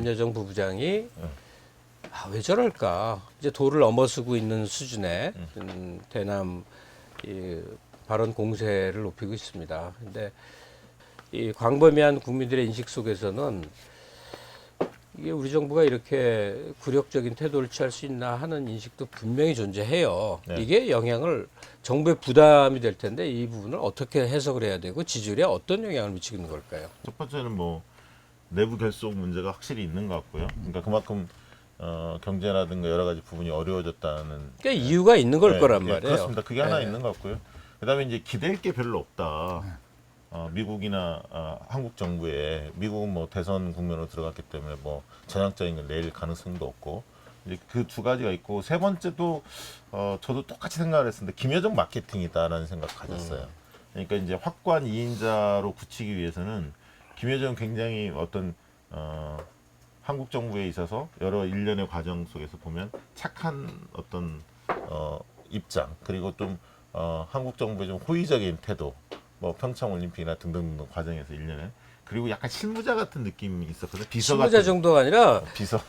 김여정 부부장이 왜 저럴까? 이제 도를 넘어서고 있는 수준의 대남 이 발언 공세를 높이고 있습니다. 근데 이 광범위한 국민들의 인식 속에서는 이게 우리 정부가 이렇게 굴욕적인 태도를 취할 수 있나 하는 인식도 분명히 존재해요. 네. 이게 영향을 정부의 부담이 될 텐데 이 부분을 어떻게 해석을 해야 되고 지지율에 어떤 영향을 미치는 걸까요? 첫 번째는 뭐 내부 결속 문제가 확실히 있는 것 같고요. 그러니까 그만큼 경제라든가 여러 가지 부분이 어려워졌다는 그러니까 이유가 있는 걸 거란 말이에요. 그렇습니다. 그게 하나 네. 있는 것 같고요. 그다음에 이제 기댈 게 별로 없다. 미국이나 한국 정부에 미국은 뭐 대선 국면으로 들어갔기 때문에 뭐 전향적인 걸 낼 가능성도 없고 이제 그 두 가지가 있고 세 번째도 저도 똑같이 생각을 했었는데 김여정 마케팅이다라는 생각 가졌어요. 그러니까 이제 확고한 2인자로 굳히기 위해서는 김여정 굉장히 어떤 한국 정부에 있어서 여러 일련의 과정 속에서 보면 착한 어떤 입장 그리고 좀 한국 정부의 좀 호의적인 태도 뭐 평창 올림픽이나 등등 과정에서 일련의 그리고 약간 실무자 같은 느낌이 있었거든요. 비서 실무자 같은 정도가 아니라 비서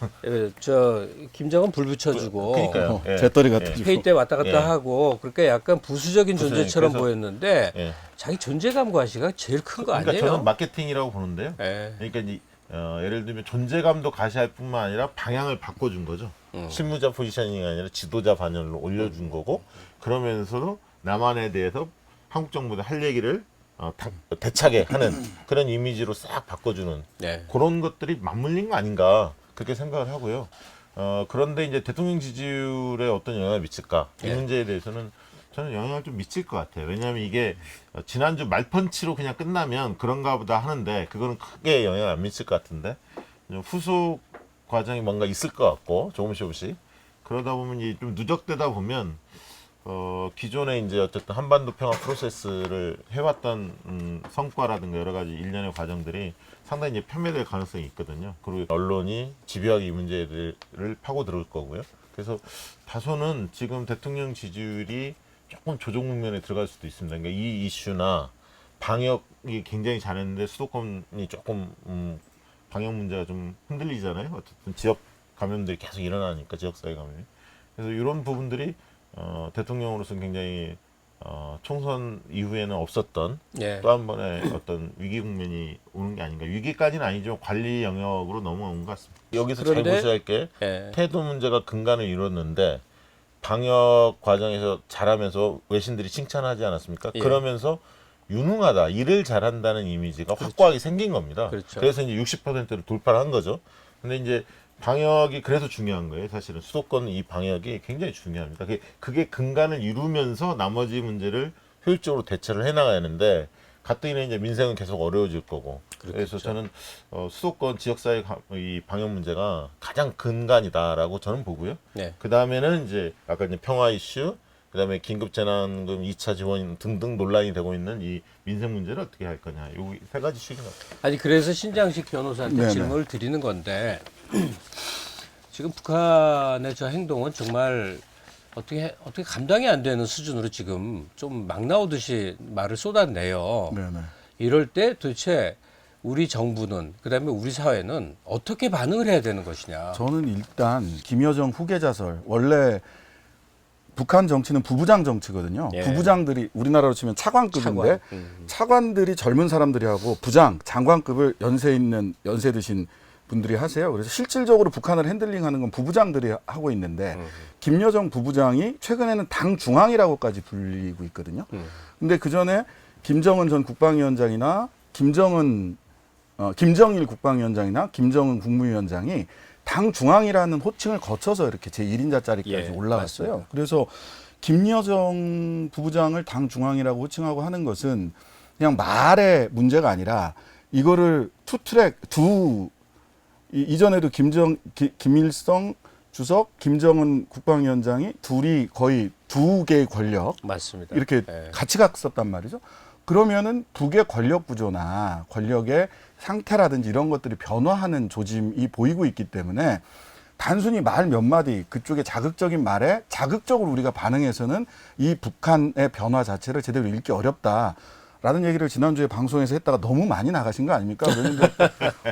저 김정은 불 붙여주고 그러니까요. 예. 재떨이 같은 예. 회의 때 왔다 갔다 예. 하고 그러니까 약간 부수적인 존재처럼 그래서- 보였는데 예. 자기 존재감 과시가 제일 큰 거 그러니까 아니에요? 저는 마케팅이라고 보는데요. 예. 그러니까 이제 예를 들면 존재감도 가시할 뿐만 아니라 방향을 바꿔준 거죠. 실무자 포지셔닝이 아니라 지도자 반열로 올려준 거고 그러면서도 남한에 대해서 한국 정부도 할 얘기를 대차게 하는 그런 이미지로 싹 바꿔주는 네. 그런 것들이 맞물린 거 아닌가 그렇게 생각을 하고요. 그런데 이제 대통령 지지율에 어떤 영향을 미칠까 이 네. 문제에 대해서는 저는 영향을 좀 미칠 것 같아요. 왜냐하면 이게 지난주 말펀치로 그냥 끝나면 그런가 보다 하는데 그거는 크게 영향을 안 미칠 것 같은데 좀 후속 과정이 뭔가 있을 것 같고 조금씩 그러다 보면 이제 좀 누적되다 보면 기존에 이제 어쨌든 한반도 평화 프로세스를 해왔던 성과라든가 여러 가지 일련의 과정들이 상당히 이제 폄훼될 가능성이 있거든요. 그리고 언론이 집요하게 이 문제들을 파고 들을 거고요. 그래서 다소는 지금 대통령 지지율이 조금 조정 국면에 들어갈 수도 있습니다. 그러니까 이 이슈나 방역이 굉장히 잘했는데 수도권이 조금 방역 문제가 좀 흔들리잖아요. 어쨌든 지역 감염들이 계속 일어나니까 지역사회 감염이. 그래서 이런 부분들이 대통령으로서는 굉장히 총선 이후에는 없었던 예. 또 한 번의 어떤 위기 국면이 오는 게 아닌가. 위기까지는 아니지만 관리 영역으로 넘어온 것 같습니다. 여기서 잘 그런데- 보셔야 할 게 예. 태도 문제가 근간을 이뤘는데 방역 과정에서 잘하면서 외신들이 칭찬하지 않았습니까? 예. 그러면서 유능하다, 일을 잘한다는 이미지가 확고하게 생긴 겁니다. 그렇죠. 그래서 이제 60%를 돌파를 한 거죠. 근데 이제 방역이 그래서 중요한 거예요. 사실은 수도권 이 방역이 굉장히 중요합니다. 그게 근간을 이루면서 나머지 문제를 효율적으로 대처를 해나가야 하는데 가뜩이나 이제 민생은 계속 어려워질 거고. 그래서 저는 수도권 지역사회 이 방역 문제가 가장 근간이다라고 저는 보고요. 네. 그 다음에는 이제 아까 이제 평화 이슈, 그 다음에 긴급재난금 2차 지원 등등 논란이 되고 있는 이 민생 문제를 어떻게 할 거냐. 요 세 가지 축인 것 같아요. 아니 그래서 신장식 변호사한테 네네. 질문을 드리는 건데 지금 북한의 저 행동은 정말 어떻게 감당이 안 되는 수준으로 지금 좀 막 나오듯이 말을 쏟아내요. 네네. 이럴 때 도대체 우리 정부는 그다음에 우리 사회는 어떻게 반응을 해야 되는 것이냐. 저는 일단 김여정 후계자설 원래 북한 정치는 부부장 정치거든요. 예. 부부장들이 우리나라로 치면 차관급인데 차관들이 젊은 사람들이 하고 부장, 장관급을 연세 드신 분들이 하세요. 그래서 실질적으로 북한을 핸들링하는 건 부부장들이 하고 있는데 김여정 부부장이 최근에는 당 중앙이라고까지 불리고 있거든요. 근데 그 전에 김정은 전 국방위원장이나 김정일 국방위원장이나 김정은 국무위원장이 당 중앙이라는 호칭을 거쳐서 이렇게 제1인자 자리까지 예, 올라갔어요. 맞습니다. 그래서 김여정 부부장을 당 중앙이라고 호칭하고 하는 것은 그냥 말의 문제가 아니라 이거를 이전에도 김일성 주석, 김정은 국방위원장이 둘이 거의 두 개의 권력 맞습니다. 이렇게 예. 같이 갔었단 말이죠. 그러면은 북의 권력 구조나 권력의 상태라든지 이런 것들이 변화하는 조짐이 보이고 있기 때문에 단순히 말 몇 마디 그쪽의 자극적인 말에 자극적으로 우리가 반응해서는 이 북한의 변화 자체를 제대로 읽기 어렵다. 라는 얘기를 지난주에 방송에서 했다가 너무 많이 나가신 거 아닙니까? 그런데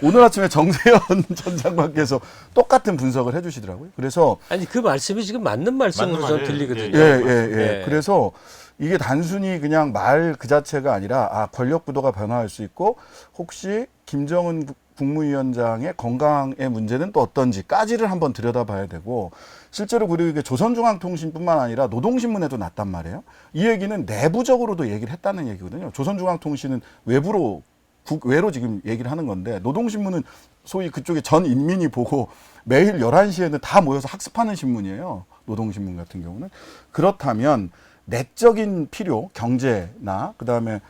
오늘 아침에 정세현 전 장관께서 똑같은 분석을 해주시더라고요. 그래서 아니 그 말씀이 지금 맞는 말씀으로 맞는 전 말이에요. 들리거든요. 예. 그래서 이게 단순히 그냥 말 그 자체가 아니라 권력 구도가 변화할 수 있고 혹시 김정은 국무위원장의 건강의 문제는 또 어떤지까지를 한번 들여다봐야 되고 실제로 그리고 이게 조선중앙통신뿐만 아니라 노동신문에도 났단 말이에요. 이 얘기는 내부적으로도 얘기를 했다는 얘기거든요. 조선중앙통신은 외부로 국외로 지금 얘기를 하는 건데 노동신문은 소위 그쪽에 전 인민이 보고 매일 11시에는 다 모여서 학습하는 신문이에요. 노동신문 같은 경우는. 그렇다면 내적인 필요, 경제나 그다음에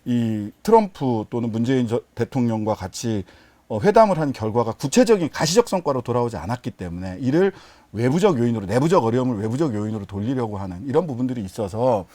이 트럼프 또는 문재인 대통령과 같이 회담을 한 결과가 구체적인 가시적 성과로 돌아오지 않았기 때문에 이를 외부적 요인으로 내부적 어려움을 외부적 요인으로 돌리려고 하는 이런 부분들이 있어서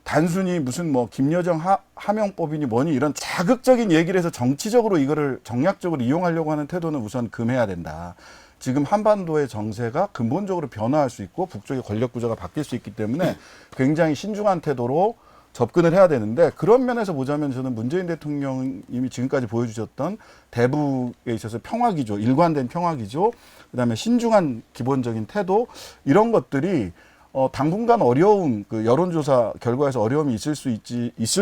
단순히 무슨 뭐 김여정 하명법이니 뭐니 이런 자극적인 얘기를 해서 정치적으로 이거를 정략적으로 이용하려고 하는 태도는 우선 금해야 된다. 지금 한반도의 정세가 근본적으로 변화할 수 있고 북쪽의 권력 구조가 바뀔 수 있기 때문에 굉장히 신중한 태도로 접근을 해야 되는데 그런 면에서 보자면 저는 문재인 대통령님이 지금까지 보여주셨던 대북에 있어서 평화기조, 일관된 평화기조, 그다음에 신중한 기본적인 태도 이런 것들이 당분간 어려움, 그 여론조사 결과에서 어려움이 있을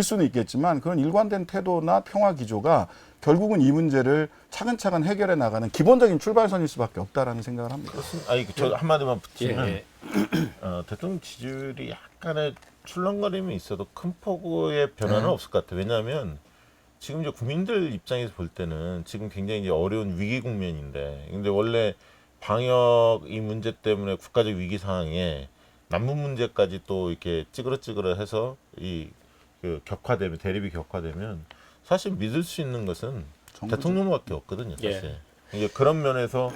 수는 있겠지만 그런 일관된 태도나 평화기조가 결국은 이 문제를 차근차근 해결해 나가는 기본적인 출발선일 수밖에 없다라는 생각을 합니다. 아니 저 한마디만 붙이면 예. 대통령 지지율이 약간의 출렁거림이 있어도 큰 폭의 변화는 없을 것 같아요. 왜냐하면 지금 이제 국민들 입장에서 볼 때는 지금 굉장히 이제 어려운 위기 국면인데, 근데 원래 방역 이 문제 때문에 국가적 위기 상황에 남북 문제까지 또 이렇게 찌그러찌그러해서 그 격화되면 대립이 격화되면 사실 믿을 수 있는 것은 대통령밖에 없거든요. 사실. 이제 그런 면에서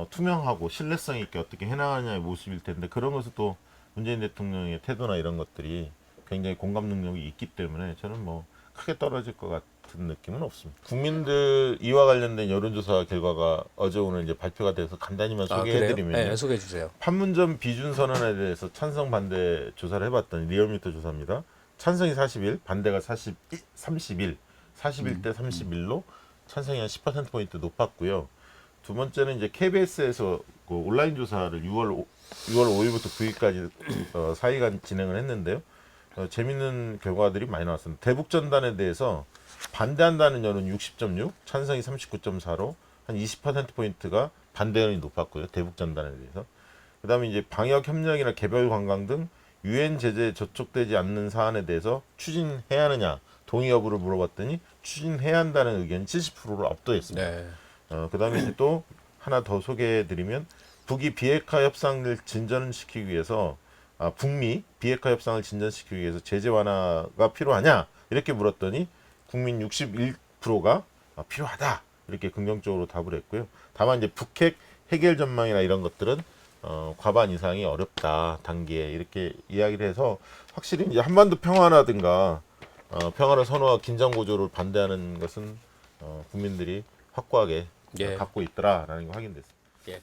투명하고 신뢰성 있게 어떻게 해나가냐의 모습일 텐데 그런 것을 또 문재인 대통령의 태도나 이런 것들이 굉장히 공감 능력이 있기 때문에 저는 뭐 크게 떨어질 것 같은 느낌은 없습니다. 국민들 이와 관련된 여론조사 결과가 어제 오늘 이제 발표가 돼서 간단히만 소개해드리면 네, 소개해 주세요. 판문점 비준 선언에 대해서 찬성 반대 조사를 해봤더니 리얼미터 조사입니다. 찬성이 41, 반대가 31대 31로 찬성이 한 10%포인트 높았고요. 두 번째는 이제 KBS에서 그 온라인 조사를 6월 5일부터 9일까지 4일간 진행을 했는데요. 재밌는 결과들이 많이 나왔습니다. 대북전단에 대해서 반대한다는 여론 60.6, 찬성이 39.4로 한 20%포인트가 반대 여론이 높았고요. 대북전단에 대해서. 그 다음에 이제 방역협력이나 개별관광 등 유엔 제재에 저촉되지 않는 사안에 대해서 추진해야 하느냐 동의 여부를 물어봤더니 추진해야 한다는 의견이 70%로 압도했습니다. 네. 그 다음에 이제 또 하나 더 소개해드리면 북이 비핵화 협상을 진전시키기 위해서 북미 비핵화 협상을 진전시키기 위해서 제재 완화가 필요하냐 이렇게 물었더니 국민 61%가 필요하다 이렇게 긍정적으로 답을 했고요. 다만 이제 북핵 해결 전망이나 이런 것들은 과반 이상이 어렵다 단기에 이렇게 이야기를 해서 확실히 이제 한반도 평화라든가 평화를 선호하고 긴장 고조를 반대하는 것은 국민들이 확고하게 갖고 있더라라는 게 확인됐습니다. 예.